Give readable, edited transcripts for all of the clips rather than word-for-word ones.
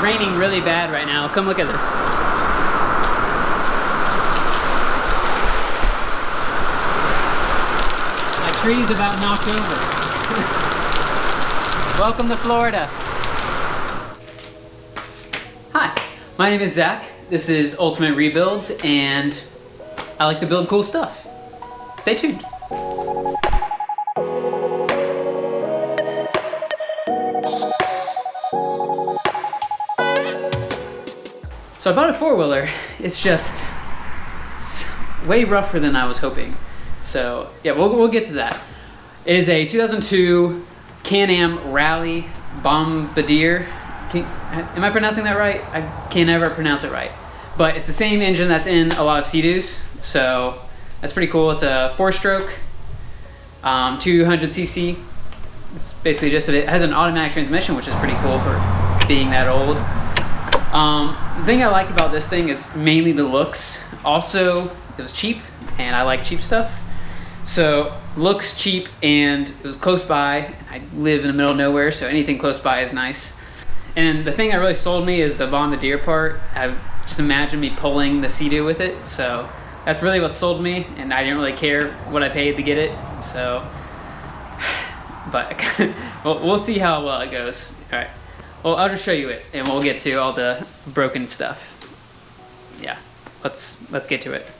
raining really bad right now. Come look at this. My tree's about knocked over. Welcome to Florida. Hi, my name is Zach. This is UltimateRebuilds, and I like to build cool stuff. Stay tuned. So I bought a four-wheeler. It's way rougher than I was hoping. So yeah, we'll get to that. It is a 2002 Can-Am Rally Bombardier. Am I pronouncing that right? I can never pronounce it right. But it's the same engine that's in a lot of Sea-Doos, so that's pretty cool. It's a 4-stroke, 200cc. It's basically just, it has an automatic transmission, which is pretty cool for being that old. The thing I liked about this thing is mainly the looks. Also, it was cheap, and I like cheap stuff. So, looks cheap, and it was close by. I live in the middle of nowhere, so anything close by is nice. And the thing that really sold me is the Bombardier part. I just imagine me pulling the Sea-Doo with it, so that's really what sold me, and I didn't really care what I paid to get it. So, but we'll see how well it goes. All right. Well, I'll just show you it, and we'll get to all the broken stuff. Yeah, let's get to it.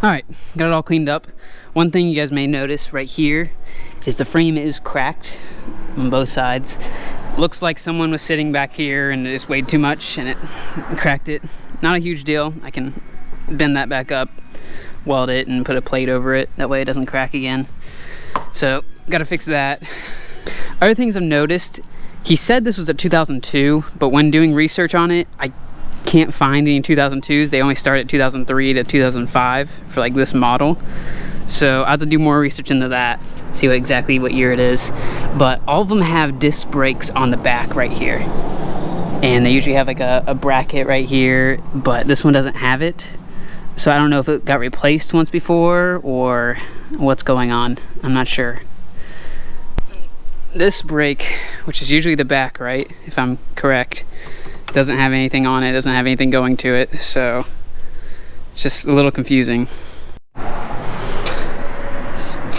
Alright, got it all cleaned up. One thing you guys may notice right here is the frame is cracked on both sides. Looks like someone was sitting back here and it just weighed too much and it cracked it. Not a huge deal. I can bend that back up, weld it, and put a plate over it. That way it doesn't crack again. So, gotta fix that. Other things I've noticed, he said this was a 2002, but when doing research on it, I can't find any 2002s. They only start at 2003 to 2005 for like this model. So I have to do more research into that, see exactly what year it is. But all of them have disc brakes on the back right here. And they usually have like a bracket right here, but this one doesn't have it. So I don't know if it got replaced once before or what's going on. I'm not sure. This brake, which is usually the back, right, if I'm correct, doesn't have anything on it, doesn't have anything going to it, so it's just a little confusing.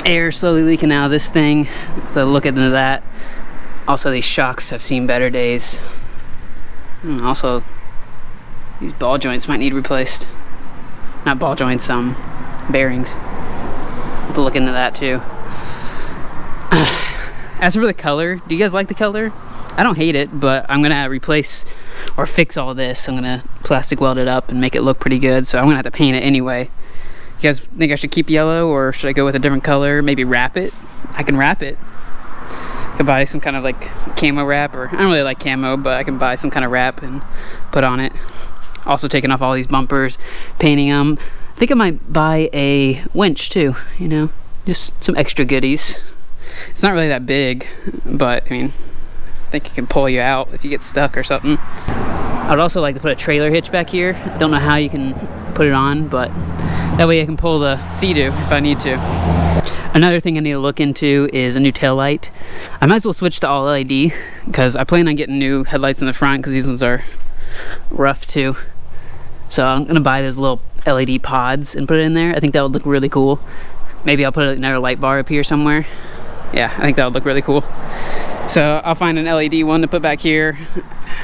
Air slowly leaking out of this thing, to look into that. Also, these shocks have seen better days. Also, these ball joints might need replaced. Not ball joints, bearings. Have to look into that too. As for the color, do you guys like the color? I don't hate it, but I'm gonna replace or fix all this. I'm gonna plastic weld it up and make it look pretty good, so I'm gonna have to paint it anyway. You guys think I should keep yellow, or should I go with a different color? Maybe wrap it? I can wrap it. I could buy some kind of like camo wrap, or I don't really like camo, but I can buy some kind of wrap and put on it. Also taking off all these bumpers, painting them. I think I might buy a winch too, you know, just some extra goodies. It's not really that big, but I mean, I think it can pull you out if you get stuck or something. I'd also like to put a trailer hitch back here. Don't know how you can put it on, but that way I can pull the Sea-Doo if I need to. Another thing I need to look into is a new tail light. I might as well switch to all LED because I plan on getting new headlights in the front because these ones are rough too. So I'm gonna buy those little LED pods and put it in there. I think that would look really cool. Maybe I'll put another light bar up here somewhere. Yeah, I think that would look really cool. So I'll find an LED one to put back here.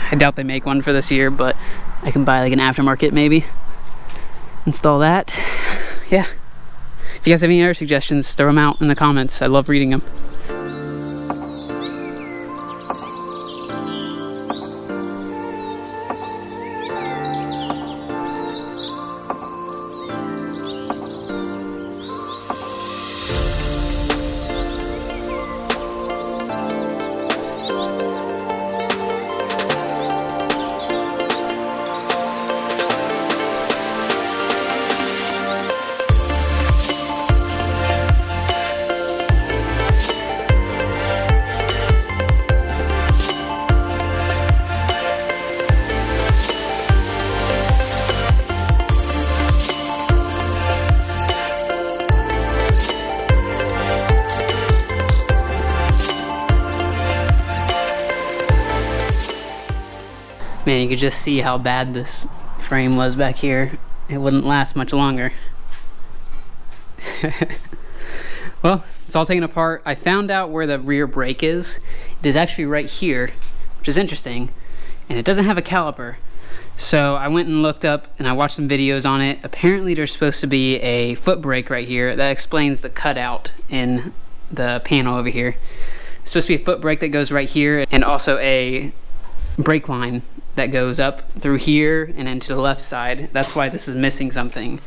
I doubt they make one for this year, but I can buy like an aftermarket maybe. install that. Yeah. If you guys have any other suggestions, throw them out in the comments. I love reading them. Man, you could just see how bad this frame was back here. It wouldn't last much longer. Well, it's all taken apart. I found out where the rear brake is. It is actually right here, which is interesting, and it doesn't have a caliper. So I went and looked up and I watched some videos on it. Apparently there's supposed to be a foot brake right here. That explains the cutout in the panel over here. It's supposed to be a foot brake that goes right here, and also a brake line that goes up through here and into the left side. That's why this is missing something.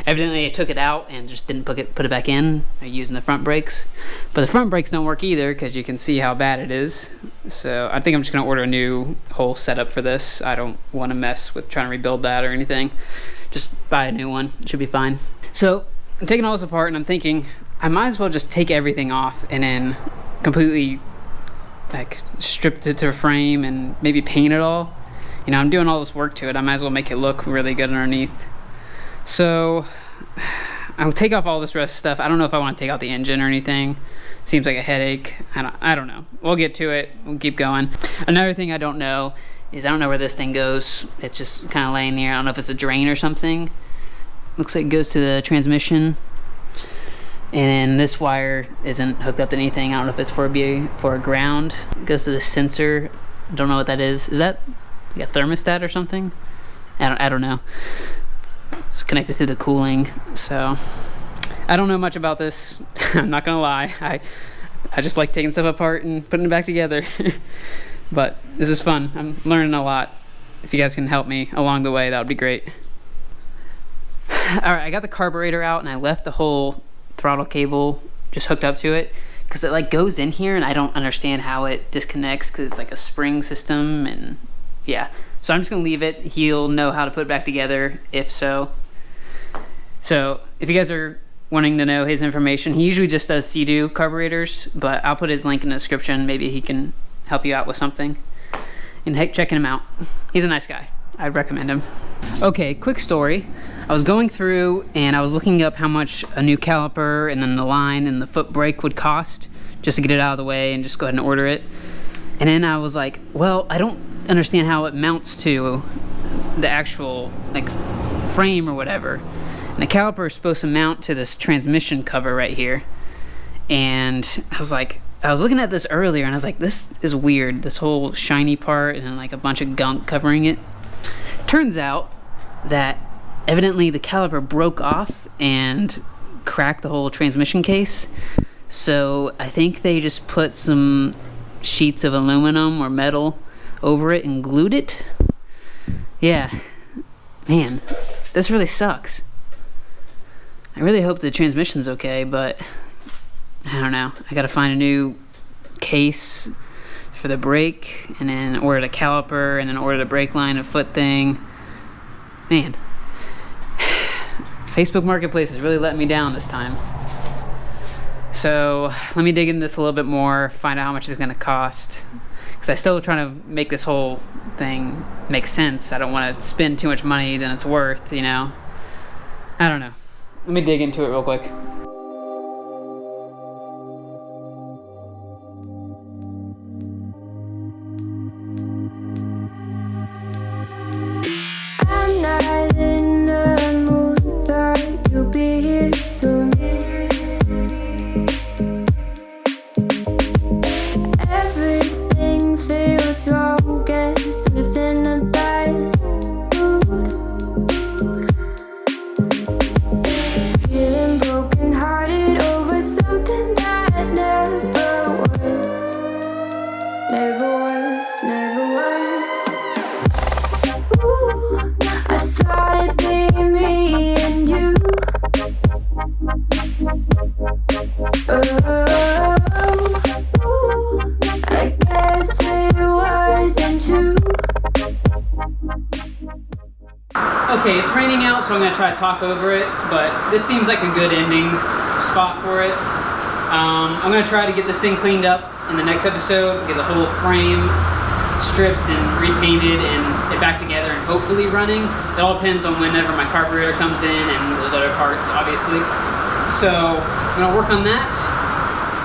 Evidently I took it out and just didn't put it back in using the front brakes. But the front brakes don't work either, because you can see how bad it is. So I think I'm just gonna order a new whole setup for this. I don't want to mess with trying to rebuild that or anything. Just buy a new one, it should be fine. So I'm taking all this apart and I'm thinking I might as well just take everything off and then completely like strip it to a frame and maybe paint it all. You know, I'm doing all this work to it, I might as well make it look really good underneath. So I'll take off all this rest stuff. I don't know if I want to take out the engine or anything. Seems like a headache. I don't know. We'll get to it. We'll keep going. Another thing I don't know is I don't know where this thing goes. It's just kind of laying here. I don't know if it's a drain or something. Looks like it goes to the transmission. And then this wire isn't hooked up to anything. I don't know if it's for a ground. It goes to the sensor. Don't know what that is. Is that like a thermostat or something? I don't know. It's connected to the cooling. So I don't know much about this. I'm not gonna lie. I just like taking stuff apart and putting it back together. But this is fun. I'm learning a lot. If you guys can help me along the way, that would be great. Alright, I got the carburetor out and I left the whole throttle cable just hooked up to it, because it like goes in here and I don't understand how it disconnects, because it's like a spring system. And yeah, so I'm just gonna leave it. He'll know how to put it back together if so. So if you guys are wanting to know his information, he usually just does Sea-Doo carburetors, but I'll put his link in the description. Maybe he can help you out with something. And heck, checking him out. He's a nice guy. I'd recommend him. Okay, quick story. I was going through and I was looking up how much a new caliper and then the line and the foot brake would cost, just to get it out of the way and just go ahead and order it. And then I was like, well, I don't understand how it mounts to the actual like frame or whatever. And the caliper is supposed to mount to this transmission cover right here. And I was looking at this earlier and I was like, this is weird, this whole shiny part and then like a bunch of gunk covering it. Turns out that evidently the caliper broke off and cracked the whole transmission case. So I think they just put some sheets of aluminum or metal over it and glued it. Yeah, man, this really sucks. I really hope the transmission's okay, but I don't know. I gotta find a new case for the brake and then order the caliper and then order the brake line and foot thing. Man, Facebook Marketplace is really letting me down this time. So let me dig into this a little bit more, find out how much it's gonna cost, because I still trying to make this whole thing make sense. I don't want to spend too much money than it's worth, you know. I don't know. Let me dig into it real quick. I'm not in the mood, thought you'll be here soon. Everything feels wrong, guess I'm just in a bad mood. Okay, it's raining out, so I'm gonna try to talk over it, but this seems like a good ending spot for it. I'm gonna try to get this thing cleaned up in the next episode, get the whole frame stripped and repainted and it back together and hopefully running. It all depends on whenever my carburetor comes in and those other parts, obviously. So I'm gonna work on that.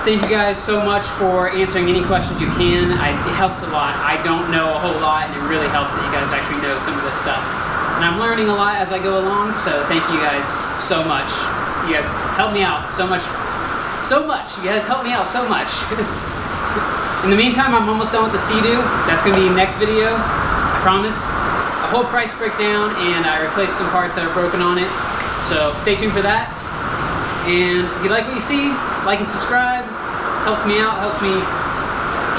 Thank you guys so much for answering any questions you can. It helps a lot. I don't know a whole lot, and it really helps that you guys actually know some of this stuff. And I'm learning a lot as I go along, so thank you guys so much. You guys help me out so much. So much. You guys help me out so much. In the meantime, I'm almost done with the Sea-Doo. That's going to be next video, I promise. A whole price breakdown, and I replaced some parts that are broken on it. So stay tuned for that. And if you like what you see, like and subscribe. Helps me out, helps me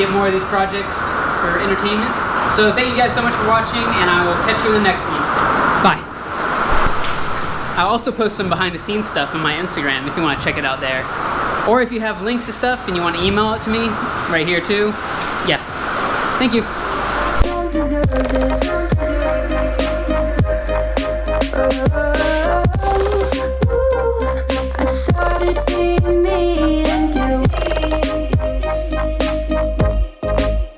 get more of these projects for entertainment. So thank you guys so much for watching, and I will catch you in the next one. Bye. I'll also post some behind the scenes stuff on my Instagram if you want to check it out there. Or if you have links to stuff and you want to email it to me, right here too. Yeah. Thank you. Don't deserve this.